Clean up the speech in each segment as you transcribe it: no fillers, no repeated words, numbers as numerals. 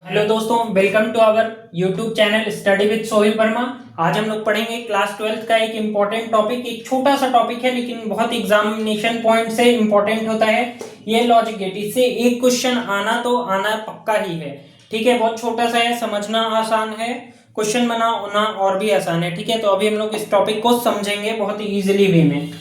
Hello दोस्तों, welcome to our YouTube channel study with Sohil Verma. आज हम लोग पढ़ेंगे क्लास 12th का एक इम्पॉर्टेंट टॉपिक। एक छोटा सा टॉपिक है लेकिन बहुत एग्जामिनेशन पॉइंट से इम्पॉर्टेंट होता है। ये लॉजिक गेट, इससे एक क्वेश्चन आना तो आना पक्का ही है। ठीक है, बहुत छोटा सा है, समझना आसान है, क्वेश्चन बनाना और भी आसान है। ठीक है, तो अभी हम लोग इस टॉपिक को समझेंगे बहुत इजीली वे में।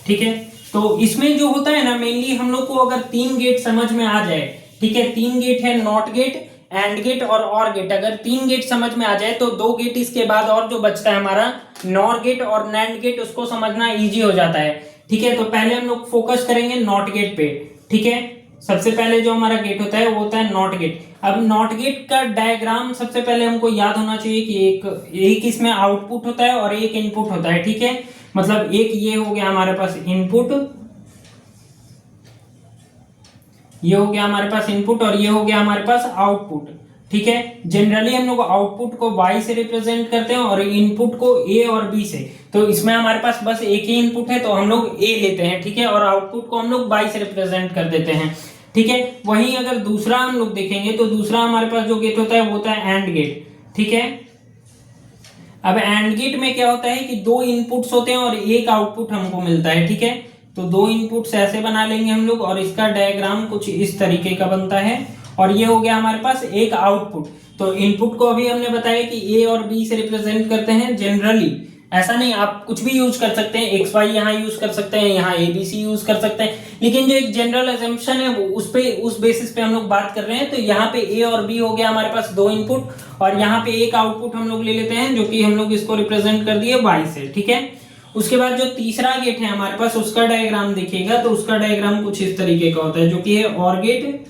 ठीक है, तो इसमें जो होता है ना, मेनली हम लोग को अगर तीन गेट समझ में आ जाए, ठीक है, तीन गेट है, नॉट गेट, एंड गेट और गेट। अगर तीन गेट समझ में आ जाए तो दो गेट इसके बाद और जो बचता है हमारा नॉर गेट और नैंड गेट, उसको समझना इजी हो जाता है। ठीक है, तो पहले हम लोग फोकस करेंगे नॉट गेट पे। ठीक है, सबसे पहले जो हमारा गेट होता है वो होता है नॉट गेट। अब नॉट गेट का डायग्राम सबसे पहले हमको याद होना चाहिए कि एक इसमें आउटपुट होता है और एक इनपुट होता है। ठीक है, मतलब एक ये हो गया हमारे पास इनपुट, ये हो गया हमारे पास इनपुट और ये हो गया हमारे पास आउटपुट। ठीक है, जनरली हम लोग आउटपुट को y से रिप्रेजेंट करते हैं और इनपुट को a और b से। तो इसमें हमारे पास बस एक ही इनपुट है तो हम लोग a लेते हैं। ठीक है, और आउटपुट को हम लोग y से रिप्रेजेंट कर देते हैं। ठीक है, वहीं अगर दूसरा हम लोग देखेंगे तो दूसरा हमारे पास जो गेट होता है वो होता है एंड गेट। ठीक है, अब एंड गेट में क्या होता है कि दो इनपुट्स होते हैं और एक आउटपुट हमको मिलता है। ठीक है, तो दो इनपुट्स ऐसे बना लेंगे हम लोग और इसका डायग्राम कुछ इस तरीके का बनता है और ये हो गया हमारे पास एक आउटपुट। तो इनपुट को अभी हमने बताया कि ए और बी से रिप्रेजेंट करते हैं जनरली। ऐसा नहीं, आप कुछ भी यूज कर सकते हैं, एक्स वाई यहाँ यूज कर सकते हैं, यहाँ ए बी सी यूज कर सकते हैं, लेकिन जो एक जनरल अजम्पशन है वो उस बेसिस पे हम लोग बात कर रहे हैं। तो यहाँ पे ए और बी हो गया हमारे पास दो इनपुट और यहाँ पे एक आउटपुट हम लोग ले लेते हैं जो कि हम लोग इसको रिप्रेजेंट कर दिए वाई से। ठीक है, उसके बाद जो तीसरा गेट है हमारे पास उसका डायग्राम देखिएगा तो उसका डायग्राम कुछ इस तरीके का होता है जो कि है और गेट।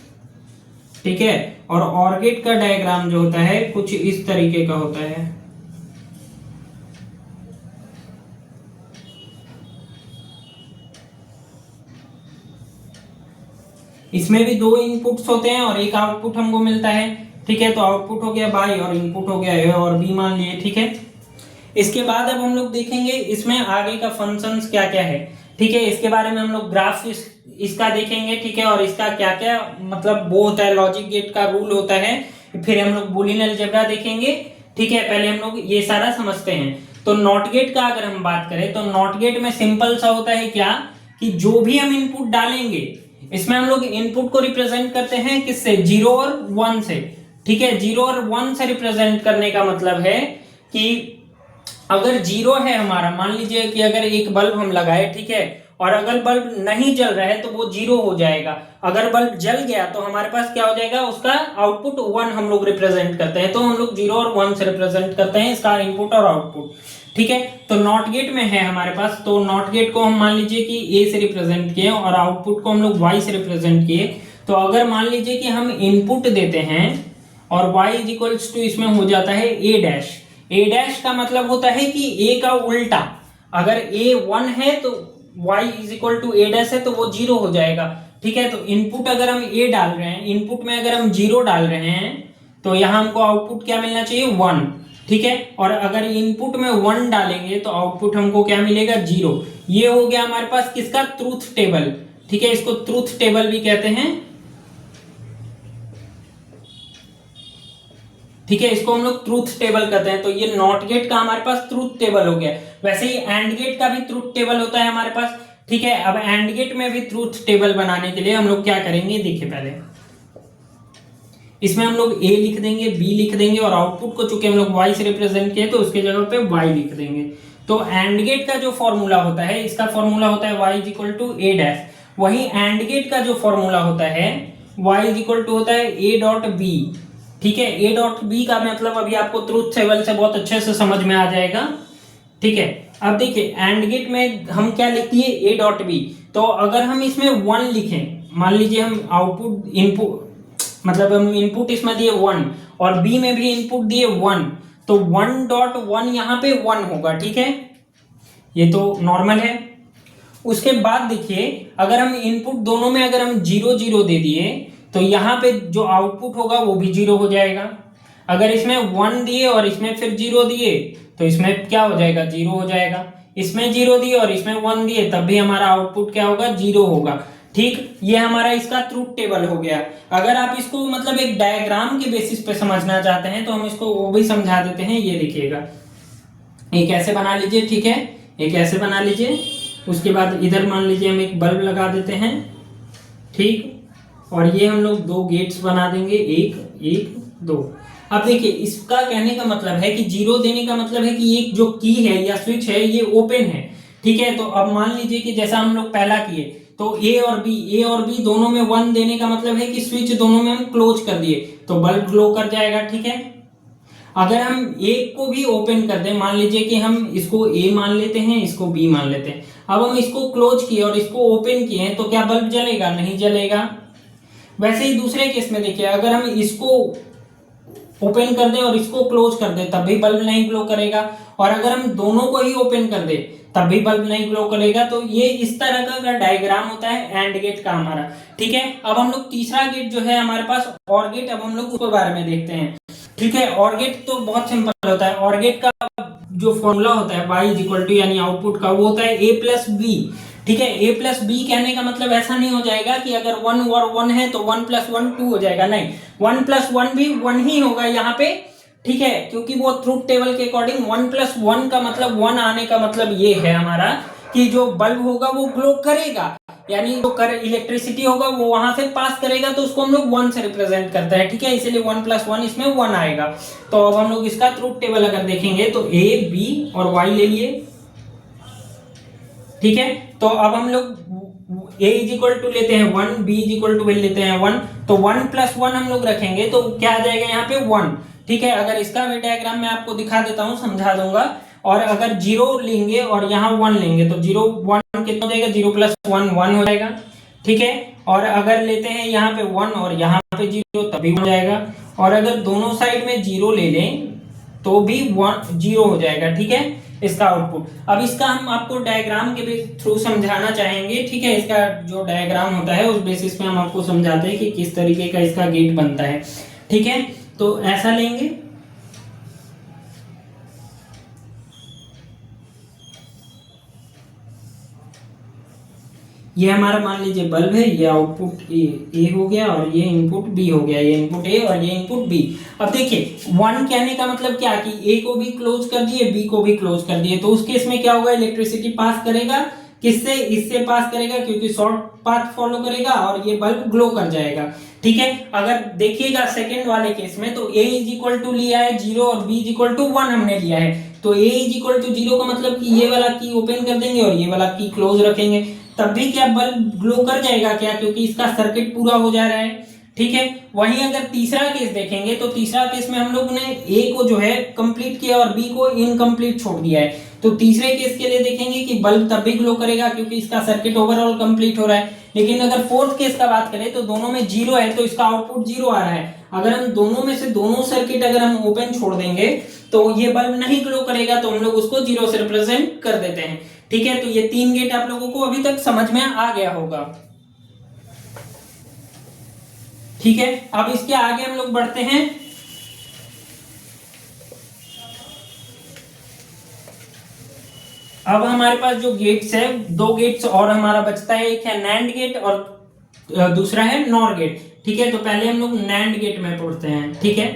ठीक है, और और गेट का डायग्राम जो होता है कुछ इस तरीके का होता है। इसमें भी दो इनपुट्स होते हैं और एक आउटपुट हमको मिलता है। ठीक है, तो आउटपुट हो गया बाई और इनपुट हो गया ए और बी मान लिए। ठीक है, इसके बाद अब हम लोग देखेंगे इसमें आगे का फंक्शंस क्या क्या है। ठीक है, इसके बारे में हम लोग ग्राफ इसका देखेंगे। ठीक है, और इसका क्या क्या मतलब वो होता है, लॉजिक गेट का रूल होता है, फिर हम लोग बूलियन अलजेब्रा देखेंगे। ठीक है, पहले हम लोग ये सारा समझते हैं। तो नॉट गेट का अगर हम बात करें तो नॉट गेट में सिंपल सा होता है क्या कि जो भी हम इनपुट डालेंगे इसमें हम लोग इनपुट को रिप्रेजेंट करते हैं किससे, 0 और 1 से। ठीक है, 0 और 1 से रिप्रेजेंट करने का मतलब है कि अगर 0 है हमारा, मान लीजिए कि अगर एक बल्ब हम लगाए, ठीक है, और अगर बल्ब नहीं जल रहा है तो वो 0 हो जाएगा। अगर बल्ब जल गया तो हमारे पास क्या हो जाएगा, उसका आउटपुट 1 हम लोग रिप्रेजेंट करते हैं। तो हम लोग 0 और 1 से रिप्रेजेंट करते हैं इसका इनपुट और आउटपुट। ठीक है, तो नॉट गेट में है हमारे पास, तो नॉट गेट को हम मान लीजिए कि ए से रिप्रेजेंट किए और आउटपुट को हम लोग वाई से रिप्रेजेंट किए। तो अगर मान लीजिए कि हम इनपुट देते हैं और y इज इक्वल्स टू इसमें हो जाता है ए डैश। ए डैश का मतलब होता है कि ए का उल्टा, अगर ए 1 है तो y is equal to a dash है तो वो 0 हो जाएगा। ठीक है, तो इनपुट अगर हम ए डाल रहे हैं, इनपुट में अगर हम 0 डाल रहे हैं तो यहां हमको आउटपुट क्या मिलना चाहिए, 1। ठीक है, और अगर इनपुट में 1 डालेंगे तो आउटपुट हमको क्या मिलेगा, 0। ये हो गया हमारे पास किसका, ट्रूथ टेबल। ठीक है, इसको ट्रूथ टेबल भी कहते हैं। ठीक है, इसको हम लोग ट्रूथ टेबल कहते हैं। तो ये नॉट गेट का हमारे पास ट्रूथ टेबल हो गया। वैसे ही एंड गेट का भी ट्रूथ टेबल होता है हमारे पास। ठीक है, अब एंड गेट में भी ट्रूथ टेबल बनाने के लिए हम लोग क्या करेंगे, देखिए पहले इसमें हम लोग a लिख देंगे, b लिख देंगे और आउटपुट को चूंकि हम लोग y से रिप्रेजेंट किए तो उसके जगह पे y लिख देंगे। तो एंड गेट का जो फॉर्मूला होता है, इसका फॉर्मूला होता है y is equal to a dash. वही एंड गेट का जो फॉर्मूला होता है y इज इक्वल टू होता है a डॉट बी। ठीक है, a डॉट बी का मतलब अभी आपको ट्रूथ टेबल से बहुत अच्छे से समझ में आ जाएगा। ठीक है, अब देखिए एंड गेट में हम क्या लिखते हैं, a डॉट बी। तो अगर हम इसमें 1 लिखें, मान लीजिए हम आउटपुट इनपुट मतलब हम इनपुट इसमें दिए 1 और बी में भी इनपुट दिए 1, तो 1.1 यहाँ पे 1 होगा। ठीक है, ये तो नॉर्मल है। उसके बाद देखिए अगर हम इनपुट दोनों में अगर हम 0 0 दे दिए तो यहाँ पे जो आउटपुट होगा वो भी 0 हो जाएगा। अगर इसमें 1 दिए और इसमें फिर 0 दिए तो इसमें क्या हो जाएगा, 0 हो जाएगा। इसमें 0 दिए और इसमें 1 दिए तब भी हमारा आउटपुट क्या होगा, 0 होगा। ठीक, ये हमारा इसका ट्रूथ टेबल हो गया। अगर आप इसको मतलब एक डायग्राम के बेसिस पे समझना चाहते हैं तो हम इसको वो भी समझा देते हैं। ये देखिएगा, एक ऐसे बना लीजिए, ठीक है, एक ऐसे बना लीजिए। उसके बाद इधर मान लीजिए हम एक बल्ब लगा देते हैं, ठीक, और ये हम लोग दो गेट्स बना देंगे, एक एक दो। अब देखिए, इसका कहने का मतलब है कि जीरो देने का मतलब है कि ये जो की है या स्विच है ये ओपन है, ठीक है। तो अब मान लीजिए कि जैसा हम लोग पहला किए तो ए और बी दोनों में 1 देने का मतलब है कि स्विच दोनों में हम क्लोज कर दिए तो बल्ब ग्लो कर जाएगा, ठीक है। अगर हम एक को भी ओपन कर दें, मान लीजिए कि हम इसको ए मान लेते हैं, इसको बी मान लेते हैं, अब हम इसको क्लोज किए और इसको ओपन किए हैं तो क्या बल्ब जलेगा? नहीं जलेगा। वैसे ही दूसरे केस में देखिए, अगर हम इसको ओपन कर दे और इसको क्लोज कर दे तब भी बल्ब नहीं ग्लो करेगा, और अगर हम दोनों को ही ओपन कर दे तब भी बल्ब नहीं ग्लो करेगा। तो ये इस तरह का डायग्राम होता है एंड गेट का हमारा, ठीक है। अब हम लोग तीसरा गेट जो है हमारे पास और गेट, अब हम लोग उसके बारे में देखते हैं, ठीक है। और गेट तो बहुत सिंपल होता है। और गेट का जो फॉर्मूला होता है y इज इक्वल टू यानी आउटपुट का, वो होता है a प्लस बी, ठीक है। a प्लस बी कहने का मतलब ऐसा नहीं हो जाएगा कि अगर 1 और 1 है तो 1 प्लस 1 2 हो जाएगा, नहीं, 1 प्लस 1 भी 1 ही होगा यहाँ पे, ठीक है, क्योंकि वो ट्रूथ टेबल के अकॉर्डिंग 1 प्लस 1 का मतलब 1 आने का मतलब ये है हमारा कि जो बल्ब होगा वो ग्लो करेगा, यानी जो इलेक्ट्रिसिटी होगा वो वहां से पास करेगा, तो उसको हम लोग 1 से रिप्रेजेंट करते हैं, ठीक है। इसलिए 1 प्लस 1 इसमें 1 आएगा। तो अब हम लोग इसका ट्रूथ टेबल अगर देखेंगे तो a b और y ले लिए, ठीक है। तो अब हम लोग a इज इक्वल टू लेते हैं 1, b इज इक्वल टू लेते हैं 1, तो 1 प्लस 1 हम लोग रखेंगे तो क्या आ जाएगा यहाँ पे 1, ठीक है। अगर इसका भी डायग्राम मैं आपको दिखा देता हूँ, समझा दूंगा। और अगर 0 लेंगे और यहाँ 1 लेंगे तो 0 1 कितना हो जाएगा, 0 प्लस 1 1 हो जाएगा, ठीक है। और अगर लेते हैं यहाँ पे 1 और यहाँ पे 0 तभी हो जाएगा, और अगर दोनों साइड में 0 ले लें तो भी 1 0 हो जाएगा, ठीक है, इसका आउटपुट। अब इसका हम आपको डायग्राम के थ्रू समझाना चाहेंगे, ठीक है। इसका जो डायग्राम होता है उस बेसिस पे हम आपको समझाते हैं कि किस तरीके का इसका गेट बनता है, ठीक है। तो ऐसा लेंगे, ये हमारा मान लीजिए बल्ब है, ये आउटपुट ए हो गया और ये इनपुट बी हो गया, ये इनपुट ए और ये इनपुट बी। अब देखिए 1 कहने का मतलब क्या कि ए को भी क्लोज कर दिए, बी को भी क्लोज कर दिए, तो उस केस में क्या होगा, इलेक्ट्रिसिटी पास करेगा, किससे, इससे पास करेगा, क्योंकि शॉर्ट पाथ फॉलो करेगा और ये बल्ब ग्लो कर जाएगा, ठीक है। अगर देखिएगा सेकंड वाले केस में तो a इज इक्वल टू लिया है 0 और b इज इक्वल टू 1 हमने लिया है, तो a इज इक्वल टू 0 का मतलब कि ये वाला की ओपन कर देंगे और ये वाला की क्लोज रखेंगे, तब भी क्या बल्ब ग्लो कर जाएगा क्या, क्योंकि इसका सर्किट पूरा हो जा रहा है, ठीक है। वहीं अगर तीसरा केस देखेंगे तो तीसरा केस में हम लोग ने ए को जो है कंप्लीट किया और बी को इनकम्प्लीट छोड़ दिया है, तो तीसरे केस के लिए देखेंगे कि बल्ब तब भी ग्लो करेगा क्योंकि इसका सर्किट ओवरऑल कंप्लीट हो रहा है। लेकिन अगर फोर्थ केस का बात करें तो दोनों में 0 है तो इसका आउटपुट 0 आ रहा है। अगर हम दोनों में से दोनों सर्किट अगर हम ओपन छोड़ देंगे तो ये बल्ब नहीं ग्लो करेगा, तो हम लोग उसको 0 से रिप्रेजेंट कर देते हैं, ठीक है। तो ये 3 गेट आप लोगों को अभी तक समझ में आ गया होगा, ठीक है। अब इसके आगे हम लोग बढ़ते हैं। अब हमारे पास जो गेट्स है, 2 गेट्स और हमारा बचता है, एक है नैंड गेट और दूसरा है नॉर गेट, ठीक है। तो पहले हम लोग नैंड गेट में पढ़ते हैं, ठीक है।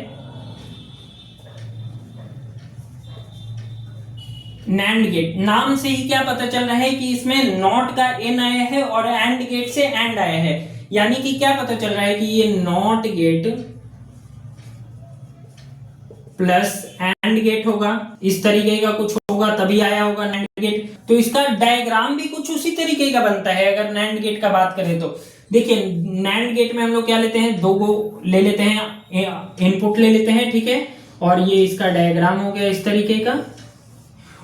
नैंड गेट नाम से ही क्या पता चल रहा है कि इसमें नॉट का एन आया है और एंड गेट से एंड आया है, यानी कि क्या पता चल रहा है कि ये NOT gate plus AND gate होगा, इस तरीके का कुछ होगा तभी आया होगा नैंड गेट। तो इसका डायग्राम भी कुछ उसी तरीके का बनता है। अगर नैंड गेट का बात करें तो देखिए नैंड गेट में हम लोग क्या लेते हैं, 2 को ले लेते हैं, इनपुट ले लेते हैं, ठीक है। और ये इसका डायग्राम हो गया इस तरीके का।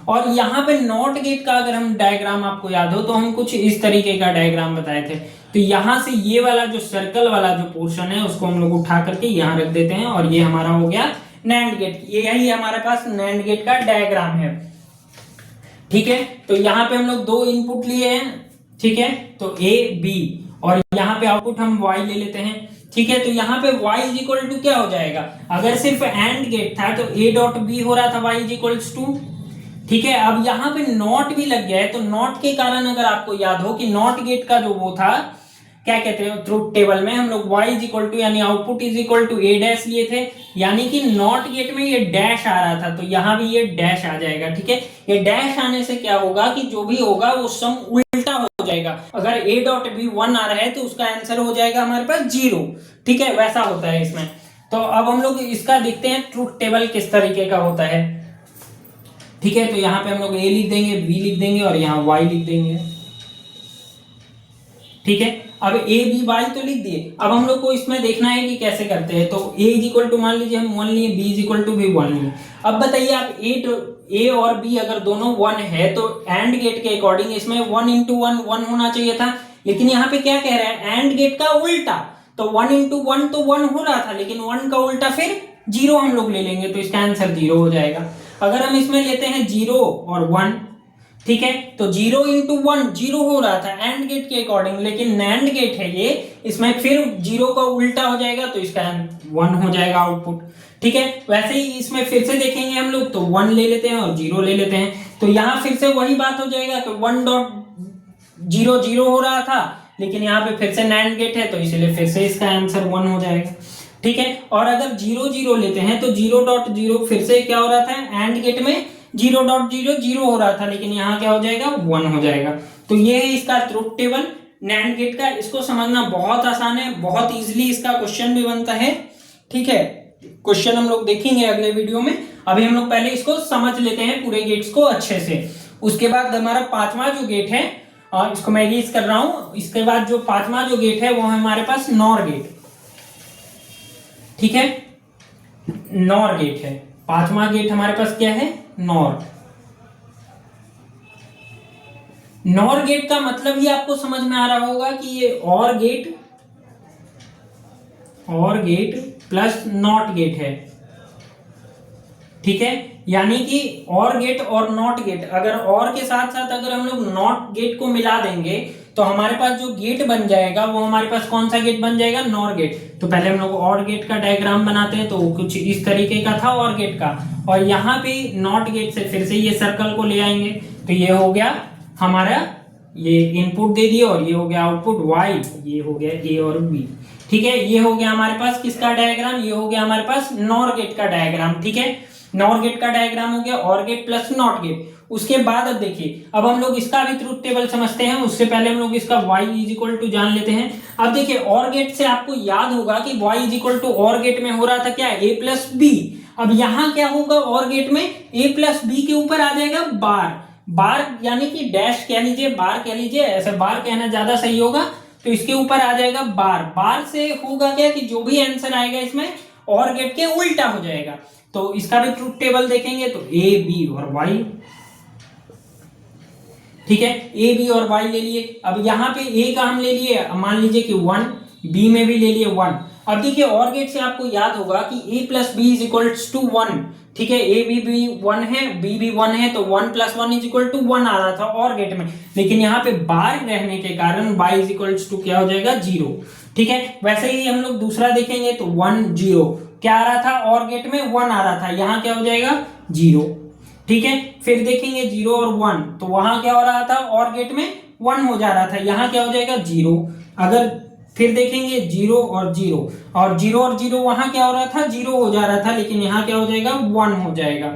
और यहाँ पे नॉट गेट का अगर हम डायग्राम आपको याद हो तो हम कुछ इस तरीके का डायग्राम बताए थे। तो यहां से ये वाला जो सर्कल वाला जो पोर्शन है उसको हम लोग उठा करके यहाँ रख देते हैं और ये हमारा हो गया नैंड गेट। यही हमारे पास नैंड गेट का डायग्राम है, ठीक है। तो यहाँ पे हम लोग 2 इनपुट लिए हैं, ठीक है, तो ए बी, और यहाँ पे आउटपुट हम y ले लेते हैं, ठीक है। तो यहाँ पे y इज इक्वल टू क्या हो जाएगा, अगर सिर्फ एंड गेट था तो a डॉट बी हो रहा था y इज इक्वल टू, ठीक है। अब यहाँ पे नॉट भी लग गया है, तो नॉट के कारण अगर आपको याद हो कि नॉट गेट का जो वो था क्या कहते हैं ट्रुथ टेबल में हम लोग y इज इक्वल टू यानी output is equal to a dash लिए थे, यानी कि नॉट गेट में ये डैश आ रहा था तो यहाँ भी ये डैश आ जाएगा। ठीक है, ये डैश आने से क्या होगा कि जो भी होगा वो सम उल्टा हो जाएगा। अगर a डॉट b 1 आ रहा है तो उसका आंसर हो जाएगा हमारे पास 0। ठीक है, वैसा होता है इसमें। तो अब हम लोग इसका देखते हैं ट्रुथ टेबल किस तरीके का होता है। ठीक है, तो यहाँ पे हम लोग a लिख देंगे, b लिख देंगे और यहाँ y लिख देंगे। ठीक है, अब a b y तो लिख दिए। अब हम लोग को इसमें देखना है कि कैसे करते हैं। तो a इज इक्वल टू मान लीजिए हम 1 लिए, b इज इक्वल टू भी 1 लिए। अब बताइए आप a और b अगर दोनों 1 है तो एंड गेट के अकॉर्डिंग इसमें 1 इंटू 1 1 होना चाहिए था, लेकिन यहाँ पे क्या कह रहा है एंड गेट का उल्टा। तो 1 इंटू 1 तो 1 हो रहा था, लेकिन 1 का उल्टा फिर 0 हम लोग ले लेंगे तो इसका आंसर 0 हो जाएगा। अगर हम इसमें लेते हैं 0 और 1, ठीक है, तो 0 इंटू 1 0 हो रहा था एंड गेट के अकॉर्डिंग, लेकिन नैंड गेट है ये, इसमें फिर 0 का उल्टा हो जाएगा तो इसका 1 हो जाएगा आउटपुट। ठीक है, वैसे ही इसमें फिर से देखेंगे हम लोग तो 1 ले लेते हैं और 0 ले लेते हैं, तो यहाँ फिर से वही बात हो जाएगा कि 1 डॉट 0 0 हो रहा था, लेकिन यहाँ पे फिर से नैंड गेट है तो इसलिए फिर से इसका आंसर 1 हो जाएगा। ठीक है, और अगर 0 0 लेते हैं तो 0 डॉट 0 फिर से क्या हो रहा था एंड गेट में 0 डॉट 0 0 हो रहा था, लेकिन यहाँ क्या हो जाएगा 1 हो जाएगा। तो ये है इसका ट्रुथ टेबल नैंड गेट का। इसको समझना बहुत आसान है, बहुत इजीली इसका क्वेश्चन भी बनता है। ठीक है, क्वेश्चन हम लोग देखेंगे अगले वीडियो में। अभी हम लोग पहले इसको समझ लेते हैं पूरे गेट्स को अच्छे से। उसके बाद हमारा पांचवा जो गेट है, और इसको मैं रीड कर रहा हूं, इसके बाद जो पांचवा जो गेट है वो है हमारे पास नॉर गेट। ठीक है, नॉर गेट है पांचवा गेट हमारे पास, क्या है नॉर। नॉर गेट का मतलब ही आपको समझ में आ रहा होगा कि ये और गेट प्लस नॉट गेट है। ठीक है, यानी कि और गेट और नॉट गेट, अगर और के साथ साथ अगर हम लोग नॉट गेट को मिला देंगे तो हमारे पास जो गेट बन जाएगा वो हमारे पास कौन सा गेट बन जाएगा नॉर गेट। तो पहले हम लोग और गेट का डायग्राम बनाते हैं, तो कुछ इस तरीके का था और गेट का, और यहाँ पे नॉट गेट से फिर से ये सर्कल को ले आएंगे तो ये हो गया हमारा, ये इनपुट दे दिए और ये हो गया आउटपुट y, ये हो गया a और b। ठीक है, ये हो गया हमारे पास किसका डायग्राम, ये हो गया हमारे पास नॉर गेट का डायग्राम। ठीक है, नॉर गेट का डायग्राम हो गया और गेट प्लस नॉट गेट। उसके बाद अब देखिए, अब हम लोग इसका भी ट्रुथ टेबल समझते हैं। उससे पहले हम लोग इसका y इज इक्वल टू जान लेते हैं। अब देखिए और गेट से आपको याद होगा कि y इज इक्वल टू और गेट में हो रहा था क्या a प्लस बी। अब यहाँ क्या होगा और गेट में a प्लस बी के ऊपर आ जाएगा बार यानी कि डैश कह लीजिए, बार कह लीजिए, ऐसे बार कहना ज्यादा सही होगा। तो इसके ऊपर आ जाएगा बार से होगा क्या कि जो भी आंसर आएगा इसमें और गेट के उल्टा हो जाएगा। तो इसका भी ट्रुथ टेबल देखेंगे तो a b और y। ठीक है, a b और y ले लिए। अब यहाँ पे a का हम ले लिए, मान लीजिए कि 1, b में भी ले लिए 1। अब देखिए और गेट से आपको याद होगा कि a plus b is equal to 1। ठीक है, a b भी 1 है, b भी 1 है, तो 1 प्लस 1 इज इक्वल टू 1 आ रहा था और गेट में, लेकिन यहाँ पे बार रहने के कारण y इज इक्वल टू क्या हो जाएगा 0। ठीक है, वैसे ही हम लोग दूसरा देखेंगे तो 1 0 क्या आ रहा था और गेट में 1 आ रहा था, यहाँ क्या हो जाएगा 0। ठीक है, फिर देखेंगे 0 और 1 तो वहां क्या हो रहा था और गेट में 1 हो जा रहा था, यहाँ क्या हो जाएगा 0। अगर फिर देखेंगे 0 और 0 वहां क्या हो रहा था 0 हो जा रहा था, लेकिन यहाँ क्या हो जाएगा 1 हो जाएगा।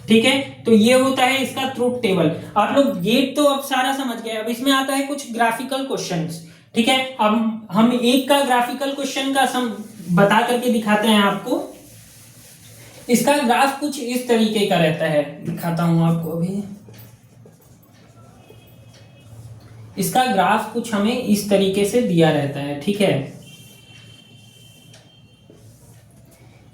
ठीक है, तो ये होता है इसका ट्रुथ टेबल। आप लोग गेट तो अब सारा समझ गए। अब इसमें आता है कुछ ग्राफिकल क्वेश्चंस। ठीक है, अब हम एक का ग्राफिकल क्वेश्चन का बता करके दिखाते हैं आपको। इसका ग्राफ कुछ इस तरीके का रहता है, दिखाता हूं आपको अभी। इसका ग्राफ कुछ हमें इस तरीके से दिया रहता है। ठीक है,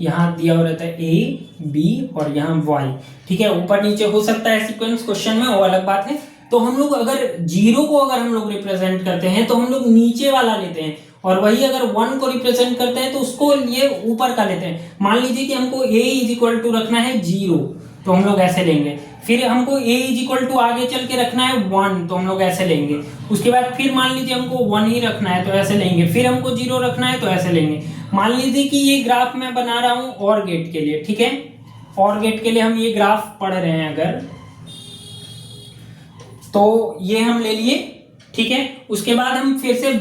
यहां दिया हुआ रहता है a b और यहाँ y। ठीक है, ऊपर नीचे हो सकता है सीक्वेंस क्वेश्चन में, वो अलग बात है। तो हम लोग अगर 0 को अगर हम लोग रिप्रेजेंट करते हैं तो हम लोग नीचे वाला लेते हैं, और वही अगर 1 को रिप्रेजेंट करते हैं तो उसको ये ऊपर का लेते हैं। मान लीजिए कि हमको a इज इक्वल टू रखना है 0, तो हम लोग ऐसे लेंगे। फिर हमको a इज इक्वल टू आगे चल के रखना है 1, तो हम लोग ऐसे लेंगे। उसके बाद फिर मान लीजिए हमको 1 ही रखना है तो ऐसे लेंगे। फिर हमको 0 रखना है तो ऐसे लेंगे। मान लीजिए कि ये ग्राफ मैं बना रहा हूं और गेट के लिए। ठीक है, और गेट के लिए हम ये ग्राफ पढ़ रहे हैं अगर, तो ये हम ले लिए ठीक है। उसके बाद हम फिर से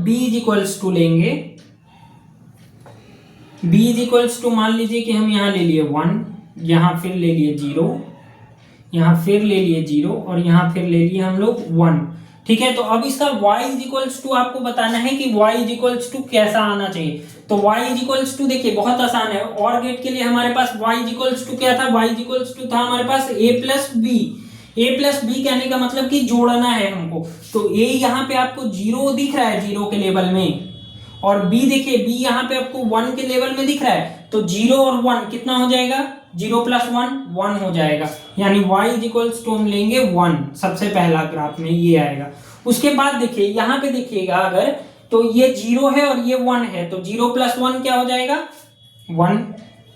b इज इक्वल्स टू लेंगे, b इज इक्वल्स टू मान लीजिए कि हम यहाँ ले लिए 1, यहाँ फिर ले लिए 0, यहाँ फिर ले लिए 0 और यहाँ फिर ले लिए हम लोग 1, ठीक है। तो अब इसका y इज इक्वल्स टू आपको बताना है कि y इज इक्वल्स टू कैसा आना चाहिए। तो y इज इक्वल्स टू देखिए बहुत आसान है, और गेट के लिए हमारे पास y इज इक्वल्स टू क्या था, y इज इक्वल्स टू था हमारे पास a plus b. a plus b कहने का मतलब कि जोड़ना है हमको। तो a यहाँ पे आपको 0 दिख रहा है 0 के लेवल में, और b देखिए b यहाँ पे आपको 1 के लेवल में दिख रहा है। तो 0 और 1 कितना हो जाएगा, 0 प्लस 1 1 हो जाएगा, यानी y इज इक्वल्स टू हम लेंगे 1, सबसे पहला ग्राफ में ये आएगा। उसके बाद देखिए यहाँ पे देखिएगा अगर, तो ये 0 है और ये 1 है, तो 0 प्लस 1 क्या हो जाएगा 1,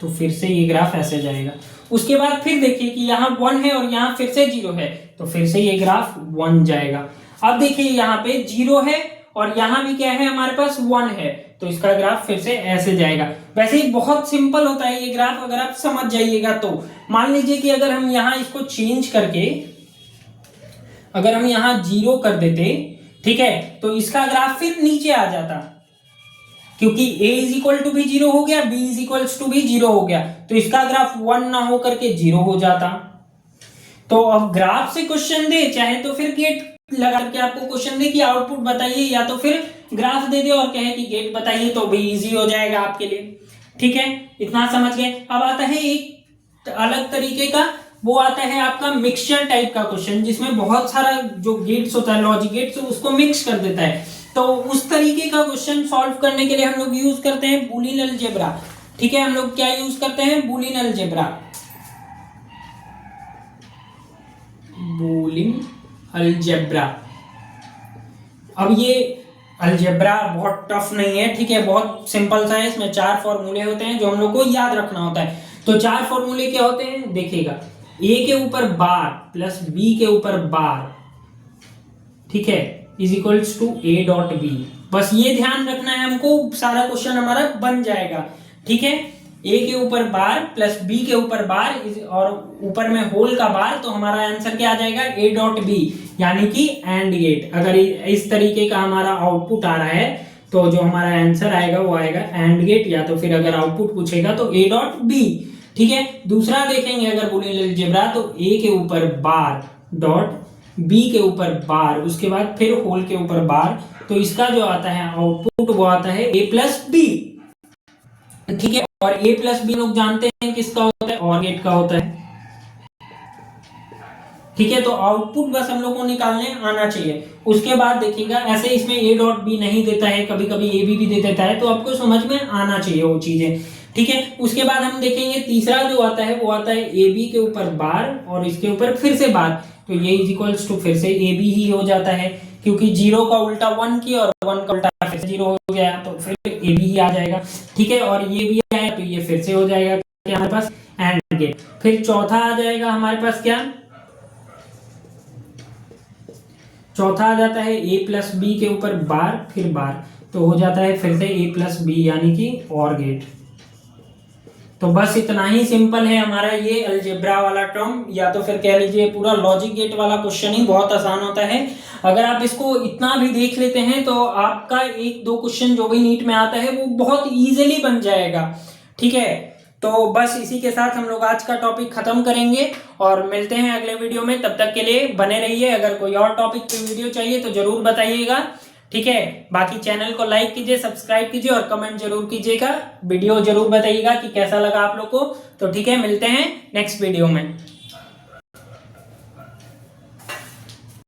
तो फिर से ये ग्राफ ऐसे जाएगा। उसके बाद फिर देखिए कि यहाँ 1 है और यहाँ फिर से 0 है, तो फिर से ये ग्राफ 1 जाएगा। अब देखिए यहाँ पे 0 है और यहाँ भी क्या है हमारे पास 1 है, तो इसका ग्राफ फिर से ऐसे जाएगा। वैसे ही बहुत सिंपल होता है ये ग्राफ, अगर आप समझ जाइएगा तो। मान लीजिए कि अगर हम यहाँ इसको चेंज करके अगर हम यहाँ 0 कर देते, ठीक है, तो इसका ग्राफ फिर नीचे आ जाता, क्योंकि a इज इक्वल टू भी 0 हो गया, b इज इक्वल टू भी 0 हो गया, तो इसका ग्राफ 1 ना हो करके 0 हो जाता। तो अब ग्राफ से क्वेश्चन दे, चाहे तो फिर गेट लगा करके आपको क्वेश्चन दे कि आउटपुट बताइए, या तो फिर ग्राफ दे दे और कहे कि गेट बताइए, तो भी इजी हो जाएगा आपके लिए, ठीक है। इतना समझ गए। अब आता है एक अलग तरीके का, वो आता है आपका मिक्सचर टाइप का क्वेश्चन, जिसमें बहुत सारा जो गेट्स होता है, लॉजिक गेट्स, उसको मिक्स कर देता है। तो उस तरीके का क्वेश्चन सॉल्व करने के लिए हम लोग यूज करते हैं बूलियन अलजेब्रा, ठीक है। हम लोग क्या यूज करते हैं, बूलियन अलजेब्रा, बूलियन अलजेब्रा। अब ये अलजेब्रा बहुत टफ नहीं है, ठीक है, बहुत सिंपल सा है। इसमें 4 फॉर्मूले होते हैं जो हम लोग को याद रखना होता है। तो 4 फॉर्मूले क्या होते हैं देखिएगा, a के ऊपर बार प्लस b के ऊपर बार, ठीक है, is equals to a dot b। बस ये ध्यान रखना है हमको, सारा क्वेश्चन हमारा बन जाएगा, ठीक है। a के ऊपर बार प्लस b के ऊपर बार और ऊपर में होल का बार, तो हमारा आंसर क्या आ जाएगा a डॉट b, यानी कि एंड गेट। अगर इस तरीके का हमारा आउटपुट आ रहा है, तो जो हमारा आंसर आएगा वो आएगा एंड गेट, या तो फिर अगर आउटपुट पूछेगा तो a डॉट b, ठीक है। दूसरा देखेंगे अगर बूलियन अलजेब्रा, तो a के ऊपर बार डॉट b के ऊपर बार, उसके बाद फिर होल के ऊपर बार, तो इसका जो आता है आउटपुट वो आता है a प्लस b, ठीक है। और a प्लस बी लोग जानते हैं किसका होता है, और गेट का होता है, ठीक है। तो आउटपुट बस हम लोग को निकालने आना चाहिए। उसके बाद देखिएगा ऐसे इसमें a डॉट बी नहीं देता है, कभी कभी a b भी दे देता है, तो आपको समझ में आना चाहिए वो चीजें, ठीक है। उसके बाद हम देखेंगे तीसरा जो आता है वो आता है ए बी के ऊपर बार और इसके ऊपर फिर से बार, तो ये इज इक्वल्स टू फिर से ए बी ही हो जाता है, क्योंकि 0 का उल्टा 1 किया और 1 का उल्टा फिर 0 हो गया, तो फिर ए बी ही आ जाएगा, ठीक है। और ये भी आया तो ये फिर से हो जाएगा क्या हमारे पास एंड गेट। फिर चौथा आ जाएगा हमारे पास क्या, चौथा आ जाता है a प्लस बी के ऊपर बार फिर बार, तो हो जाता है फिर से a प्लस बी, यानी कि और गेट। तो बस इतना ही सिंपल है हमारा ये अलजेब्रा वाला टर्म, या तो फिर कह लीजिए पूरा लॉजिक गेट वाला क्वेश्चन ही बहुत आसान होता है। अगर आप इसको इतना भी देख लेते हैं तो आपका 1-2 क्वेश्चन जो भी नीट में आता है वो बहुत इजीली बन जाएगा, ठीक है। तो बस इसी के साथ हम लोग आज का टॉपिक खत्म करेंगे और मिलते हैं अगले वीडियो में। तब तक के लिए बने रहिए। अगर कोई और टॉपिक पे वीडियो चाहिए तो जरूर बताइएगा, ठीक है। बाकी चैनल को लाइक कीजिए, सब्सक्राइब कीजिए और कमेंट जरूर कीजिएगा। वीडियो जरूर बताइएगा कि कैसा लगा आप लोग को। तो ठीक है, मिलते हैं नेक्स्ट वीडियो में।